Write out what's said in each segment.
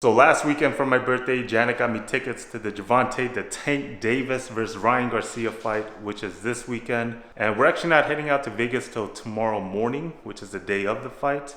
So last weekend for my birthday, Janet got me tickets to the Gervonta the Tank Davis versus Ryan Garcia fight, which is this weekend. And we're actually not heading out to Vegas till tomorrow morning, which is the day of the fight.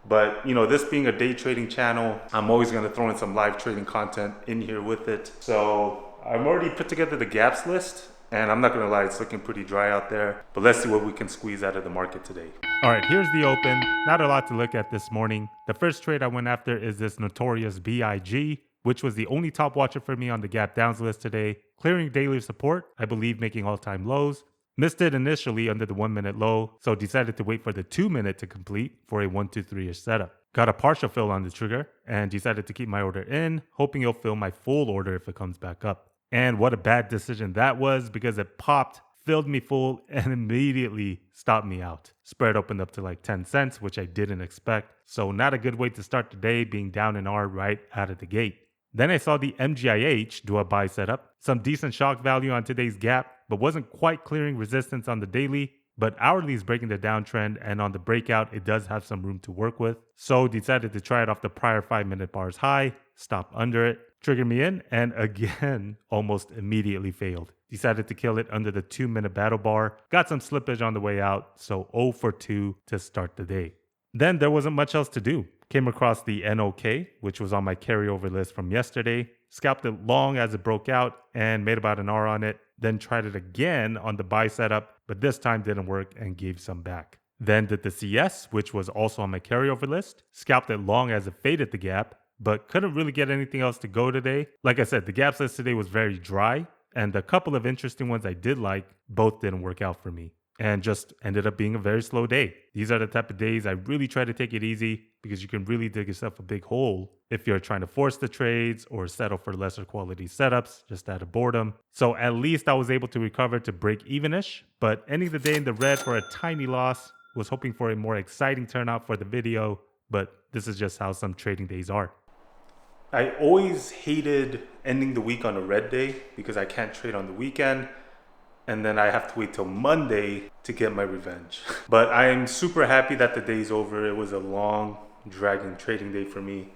But you know, this being a day trading channel, I'm always gonna throw in some live trading content in here with it. So I've already put together the gaps list, and I'm not gonna lie, it's looking pretty dry out there. But let's see what we can squeeze out of the market today. All right, here's the open. Not a lot to look at this morning. The first trade I went after is this notorious BIG, which was the only top watcher for me on the gap downs list today, clearing daily support, I believe making all-time lows. Missed it initially under the 1 minute low, so decided to wait for the 2 minute to complete for a 1, 2, 3-ish setup. Got a partial fill on the trigger and decided to keep my order in, hoping it'll fill my full order if it comes back up. And what a bad decision that was, because it popped, filled me full, and immediately stopped me out. Spread opened up to like 10 cents, which I didn't expect. So not a good way to start the day, being down in R right out of the gate. Then I saw the MGIH do a buy setup, some decent shock value on today's gap, but wasn't quite clearing resistance on the daily. But hourly is breaking the downtrend, and on the breakout, it does have some room to work with. So decided to try it off the prior 5-minute bars high, stop under it, triggered me in, and again, almost immediately failed. Decided to kill it under the 2-minute battle bar, got some slippage on the way out, so 0 for 2 to start the day. Then there wasn't much else to do. Came across the NOK, which was on my carryover list from yesterday, scalped it long as it broke out, and made about an R on it. Then tried it again on the buy setup, but this time didn't work and gave some back. Then did the CS, which was also on my carryover list, scalped it long as it faded the gap, but couldn't really get anything else to go today. Like I said, the gaps list today was very dry, and a couple of interesting ones I did like, both didn't work out for me, and just ended up being a very slow day. These are the type of days I really try to take it easy, because you can really dig yourself a big hole if you're trying to force the trades or settle for lesser quality setups just out of boredom. So at least I was able to recover to break even-ish, but ending the day in the red for a tiny loss. Was hoping for a more exciting turnout for the video, but this is just how some trading days are. I always hated ending the week on a red day because I can't trade on the weekend, and then I have to wait till Monday to get my revenge. But I am super happy that the day's over. It was a long, dragging trading day for me,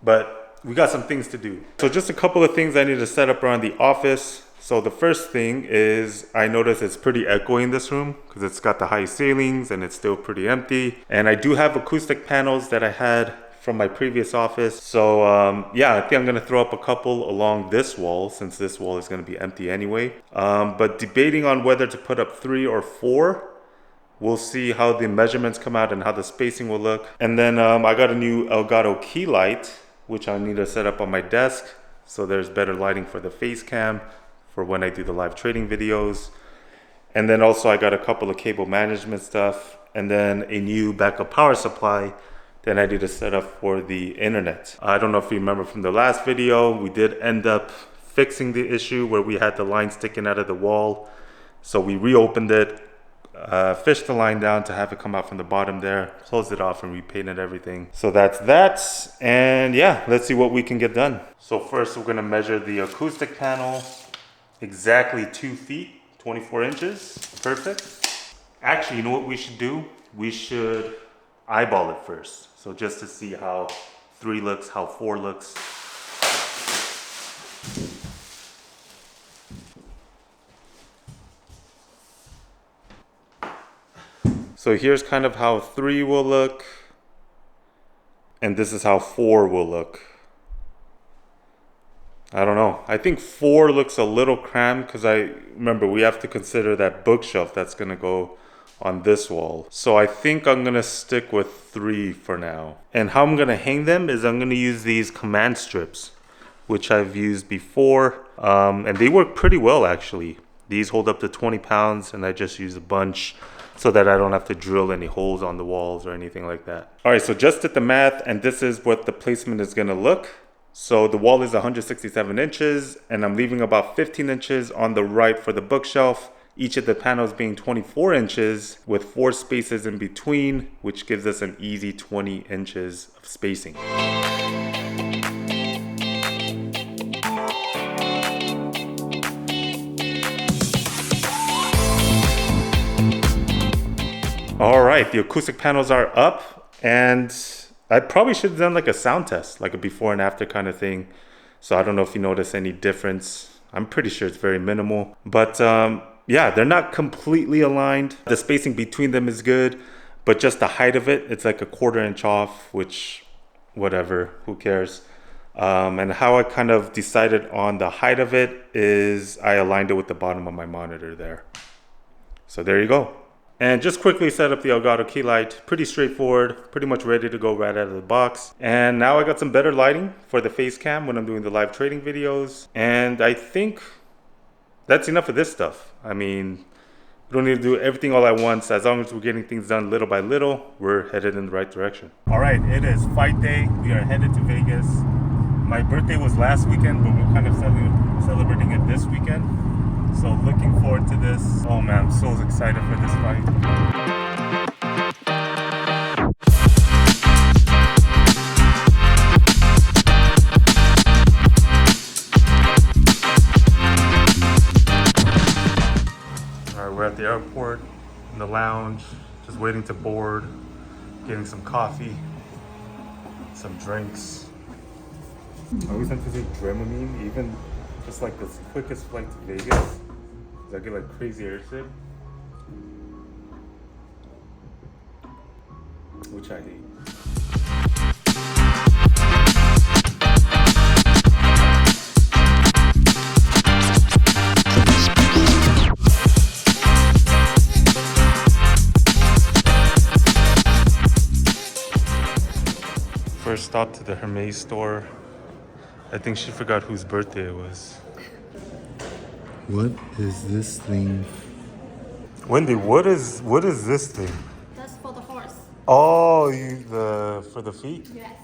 but we got some things to do. So just a couple of things I need to set up around the office. So the first thing is I notice it's pretty echoey in this room because it's got the high ceilings and it's still pretty empty. And I do have acoustic panels that I had from my previous office. So yeah, I think I'm gonna throw up a couple along this wall since this wall is gonna be empty anyway. But debating on whether to put up 3 or 4. We'll see how the measurements come out and how the spacing will look. And then I got a new Elgato key light, which I need to set up on my desk so there's better lighting for the face cam for when I do the live trading videos. And then also I got a couple of cable management stuff, and then a new backup power supply that I need to set up for the internet. I don't know if you remember from the last video, we did end up fixing the issue where we had the line sticking out of the wall. So we reopened it, fished the line down to have it come out from the bottom there, closed it off and repainted everything. So that's that, and yeah, let's see what we can get done. So first we're gonna measure the acoustic panel. Exactly 2 feet, 24 inches, perfect. Actually, you know what we should do? We should eyeball it first. So just to see how 3 looks, how 4 looks. So here's kind of how 3 will look. And this is how 4 will look. I don't know. I think 4 looks a little cramped because remember we have to consider that bookshelf that's gonna go on this wall. So I think I'm gonna stick with 3 for now. And how I'm gonna hang them is I'm gonna use these command strips, which I've used before. And they work pretty well actually. These hold up to 20 pounds and I just use a bunch so that I don't have to drill any holes on the walls or anything like that. All right, so just did the math and this is what the placement is gonna look. So the wall is 167 inches and I'm leaving about 15 inches on the right for the bookshelf. Each of the panels being 24 inches with 4 spaces in between, which gives us an easy 20 inches of spacing. All right, the acoustic panels are up and I probably should have done like a sound test, like a before and after kind of thing. So I don't know if you notice any difference. I'm pretty sure it's very minimal. But yeah, they're not completely aligned. The spacing between them is good, but just the height of it, it's like a 1/4 inch off, which whatever, who cares? And how I kind of decided on the height of it is I aligned it with the bottom of my monitor there. So there you go. And just quickly set up the Elgato key light. Pretty straightforward, pretty much ready to go right out of the box. And now I got some better lighting for the face cam when I'm doing the live trading videos. And I think that's enough of this stuff. I mean, we don't need to do everything all at once. As long as we're getting things done little by little, we're headed in the right direction. All right, it is fight day. We are headed to Vegas. My birthday was last weekend, but we're kind of celebrating it this weekend. So looking forward to this. Oh man, I'm so excited for this fight. All right, we're at the airport, in the lounge, just waiting to board, getting some coffee, some drinks. I always have to take Dramamine, even just like this quickest flight to Vegas, because I get like crazy airsick, which I hate. First stop to the Hermes store. I think she forgot whose birthday it was. What is this thing? Wendy, what is this thing? That's for the horse. Oh, for the feet? Yes.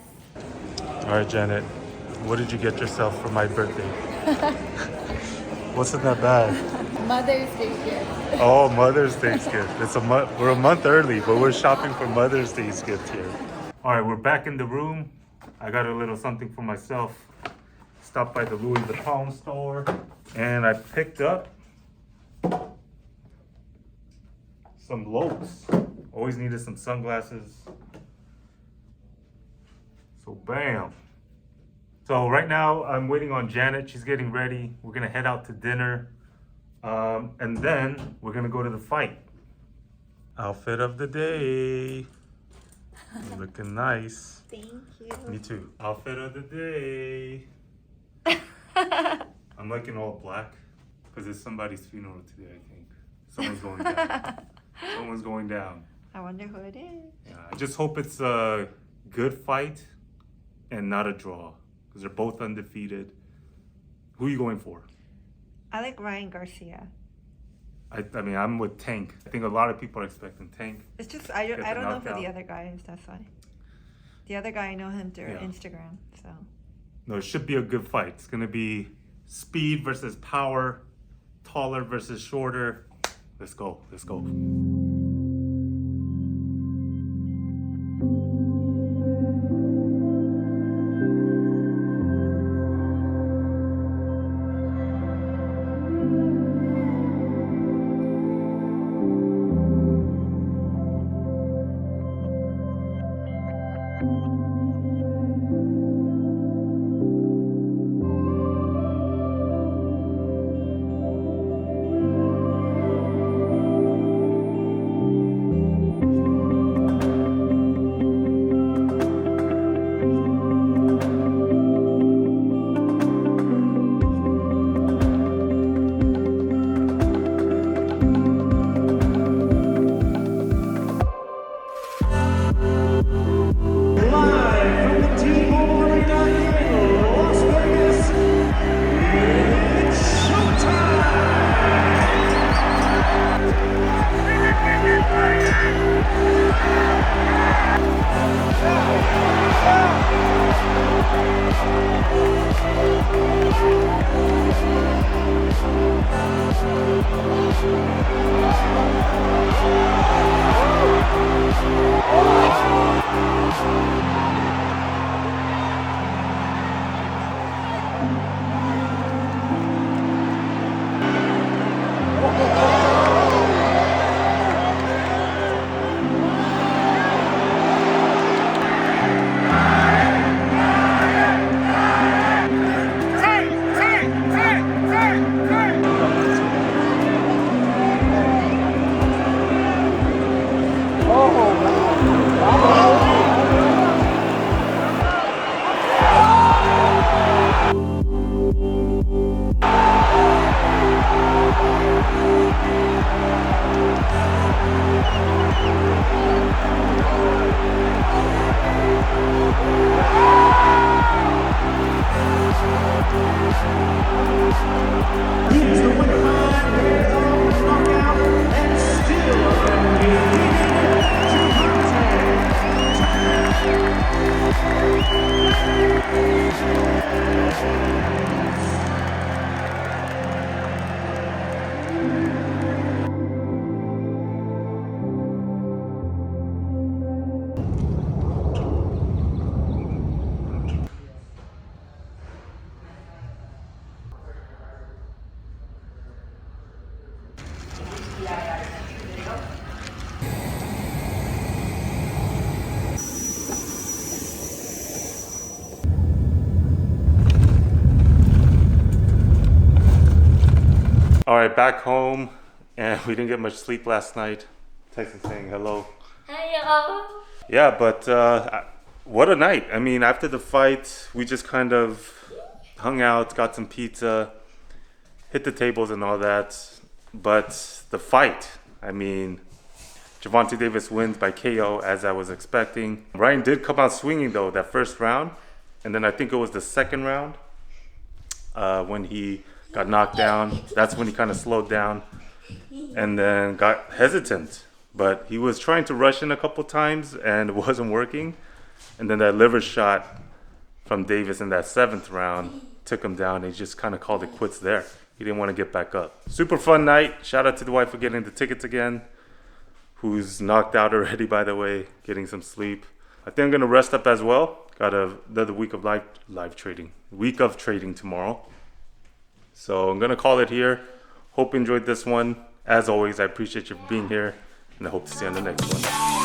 All right, Janet. What did you get yourself for my birthday? What's in that bag? Mother's Day gift. Oh, Mother's Day's gift. It's we're a month early, but we're shopping for Mother's Day's gift here. All right, we're back in the room. I got a little something for myself. Stopped by the Louis Vuitton store and I picked up some lows. Always needed some sunglasses. So bam. So right now I'm waiting on Janet. She's getting ready. We're gonna head out to dinner. And then we're gonna go to the fight. Outfit of the day. You're looking nice. Thank you. Me too. Outfit of the day. I'm liking all black because it's somebody's funeral today, I think. Someone's going down. Someone's going down. I wonder who it is. Yeah, I just hope it's a good fight and not a draw because they're both undefeated. Who are you going for? I like Ryan Garcia. I mean, I'm with Tank. I think a lot of people are expecting Tank. It's just, I don't know knockout. who the other guy is, that's why. The other guy, I know him through Yeah. Instagram, so. No, it should be a good fight. It's going to be speed versus power, taller versus shorter. Let's go. Let's go. All right, back home, and we didn't get much sleep last night. Texas saying hello. Hello. Yeah, but what a night. I mean, after the fight, we just kind of hung out, got some pizza, hit the tables and all that. But the fight, I mean, Gervonta Davis wins by KO as I was expecting. Ryan did come out swinging though that first round. And then I think it was the second round when he got knocked down. That's when he kind of slowed down and then got hesitant. But he was trying to rush in a couple times and it wasn't working. And then that liver shot from Davis in that 7th round took him down. He just kind of called it quits there. He didn't want to get back up. Super fun night. Shout out to the wife for getting the tickets again, who's knocked out already, by the way, getting some sleep. I think I'm going to rest up as well. Got another week of live trading. Week of trading tomorrow. So I'm going to call it here. Hope you enjoyed this one. As always, I appreciate you being here, and I hope to see you on the next one.